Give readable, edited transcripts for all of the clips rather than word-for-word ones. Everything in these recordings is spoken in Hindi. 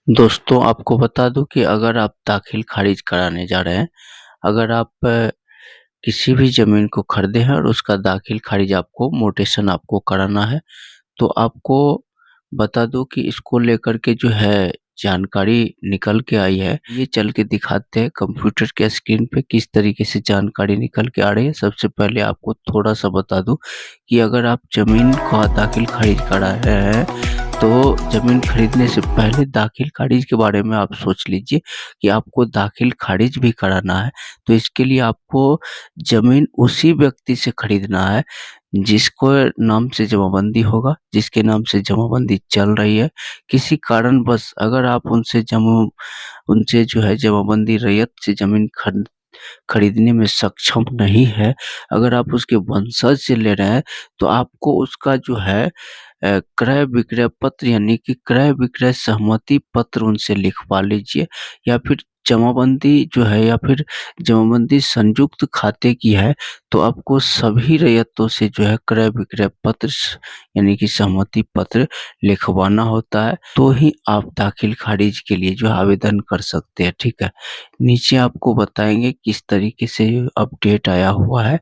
दोस्तों आपको बता दूँ कि अगर आप दाखिल खारिज कराने जा रहे हैं, अगर आप किसी भी ज़मीन को खरीदे हैं और उसका दाखिल खारिज आपको म्यूटेशन आपको कराना है, तो आपको बता दूँ कि इसको लेकर के जो है जानकारी निकल के आई है। ये चल के दिखाते हैं कंप्यूटर के स्क्रीन पे किस तरीके से जानकारी निकल के आ रही है। सबसे पहले आपको थोड़ा-सा बता दूँ कि अगर आप ज़मीन का दाखिल खारिज करा रहे हैं, तो ज़मीन खरीदने से पहले दाखिल खारिज के बारे में आप सोच लीजिए कि आपको दाखिल खारिज भी कराना है, तो इसके लिए आपको ज़मीन उसी व्यक्ति से खरीदना है जिसको नाम से जमाबंदी होगा, जिसके नाम से जमाबंदी चल रही है। किसी कारणवश अगर आप उनसे जो है जमाबंदी रैयत से ज़मीन खरीदने में सक्षम नहीं है, अगर आप उसके वंशज से ले रहे हैं, तो आपको उसका जो है क्रय विक्रय पत्र यानी कि क्रय विक्रय सहमति पत्र उनसे लिखवा लीजिए, या फिर जमाबंदी जो है, या फिर जमाबंदी संयुक्त खाते की है, तो आपको सभी रैयतों से जो है क्रय विक्रय पत्र यानी कि सहमति पत्र लिखवाना होता है, तो ही आप दाखिल खारिज के लिए जो है आवेदन कर सकते हैं। ठीक है, नीचे आपको बताएंगे किस तरीके से अपडेट आया हुआ है।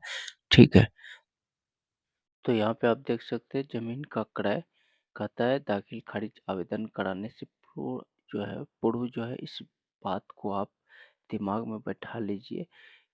ठीक है, तो यहाँ पे आप देख सकते हैं जमीन का क्रय कहता है दाखिल खारिज आवेदन कराने से पूर्व जो है इस बात को आप दिमाग में बैठा लीजिए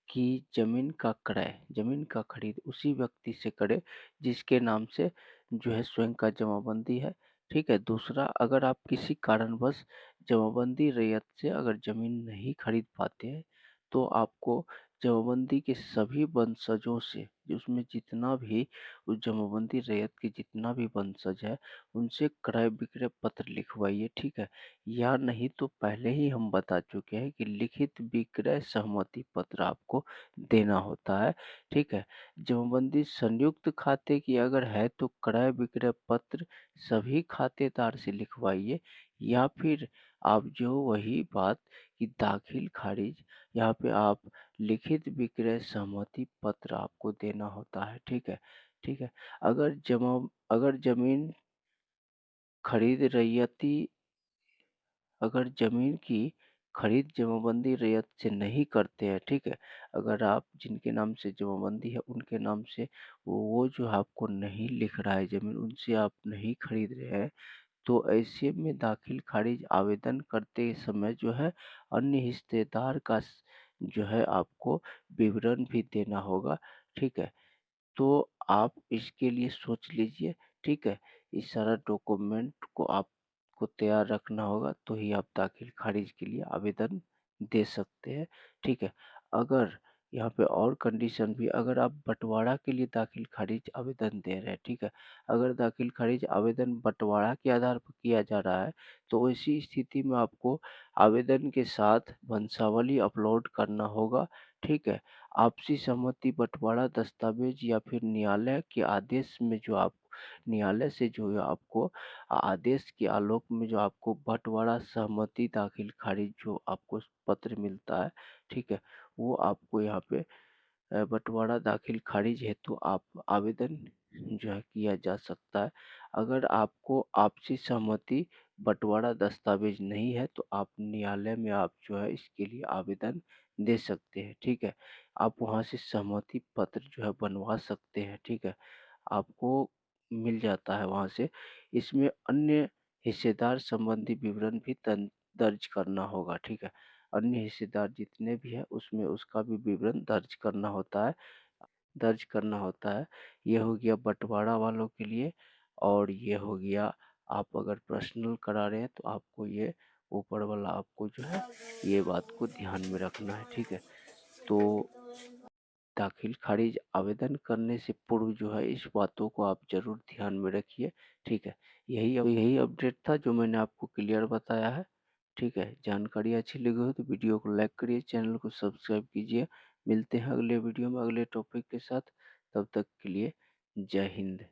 कि जमीन का क्रय, जमीन का खरीद उसी व्यक्ति से करे जिसके नाम से जो है स्वयं का जमाबंदी है। ठीक है, दूसरा, अगर आप किसी कारणवश जमाबंदी रैयत से अगर जमीन नहीं खरीद पाते हैं, तो आपको जमाबंदी के सभी वंशजों से, उसमें जितना भी उस जमाबंदी रैयत के जितना भी वंशज है, उनसे क्रय विक्रय पत्र लिखवाइए। ठीक है, या नहीं तो पहले ही हम बता चुके हैं कि लिखित विक्रय सहमति पत्र आपको देना होता है। ठीक है, जमाबंदी संयुक्त खाते की अगर है तो क्रय विक्रय पत्र सभी खातेदार से लिखवाइए, या फिर आप जो वही बात कि दाखिल खारिज, यहाँ पे आप लिखित विक्रय सहमति पत्र आपको देना होता है। ठीक है, ठीक है, अगर जमीन खरीद रैयती अगर ज़मीन की खरीद जमाबंदी रैयत से नहीं करते हैं, ठीक है? अगर आप जिनके नाम से जमाबंदी है, उनके नाम से वो जो आपको नहीं लिख रहा है ज़मीन, उनसे आप नहीं खरीद रहे हैं, तो ऐसे में दाखिल खारिज आवेदन करते समय जो है अन्य हिस्सेदार का जो है आपको विवरण भी देना होगा। ठीक है? तो आप इसके लिए सोच लीजिए। ठीक है, इस सारा डॉक्यूमेंट को आपको तैयार रखना होगा, तो ही आप दाखिल खारिज के लिए आवेदन दे सकते हैं। ठीक है, अगर यहाँ पे और कंडीशन भी, अगर आप बंटवारा के लिए दाखिल खारिज आवेदन दे रहे हैं, ठीक है, अगर दाखिल खारिज आवेदन बंटवारा के आधार पर किया जा रहा है, तो ऐसी स्थिति में आपको आवेदन के साथ वंशावली अपलोड करना होगा। ठीक है, आपसी सहमति बंटवारा दस्तावेज या फिर न्यायालय के आदेश में जो आप न्यायालय से जो है आपको आदेश के आलोक में जो आपको बंटवारा सहमति दाखिल खारिज जो आपको पत्र मिलता है, ठीक है, वो आपको यहाँ पे बंटवारा दाखिल खारिज हेतु आप आवेदन जो है किया जा सकता है। अगर आपको आपसी सहमति बंटवारा दस्तावेज नहीं है, तो आप न्यायालय में आप जो है इसके लिए आवेदन दे सकते हैं। ठीक है, आप वहाँ से सहमति पत्र जो है बनवा सकते हैं। ठीक है, आपको मिल जाता है वहाँ से। इसमें अन्य हिस्सेदार संबंधी विवरण भी दर्ज करना होगा। ठीक है, अन्य हिस्सेदार जितने भी हैं उसमें उसका भी विवरण दर्ज करना होता है। ये हो गया बंटवारा वालों के लिए, और ये हो गया आप अगर पर्सनल करा रहे हैं तो आपको ये ऊपर वाला आपको जो है ये बात को ध्यान में रखना है। ठीक है, तो दाखिल खारिज आवेदन करने से पूर्व जो है इस बातों को आप ज़रूर ध्यान में रखिए। ठीक है, यही अपडेट था जो मैंने आपको क्लियर बताया है। ठीक है, जानकारी अच्छी लगी हो तो वीडियो को लाइक करिए, चैनल को सब्सक्राइब कीजिए। मिलते हैं अगले वीडियो में अगले टॉपिक के साथ। तब तक के लिए जय हिंद।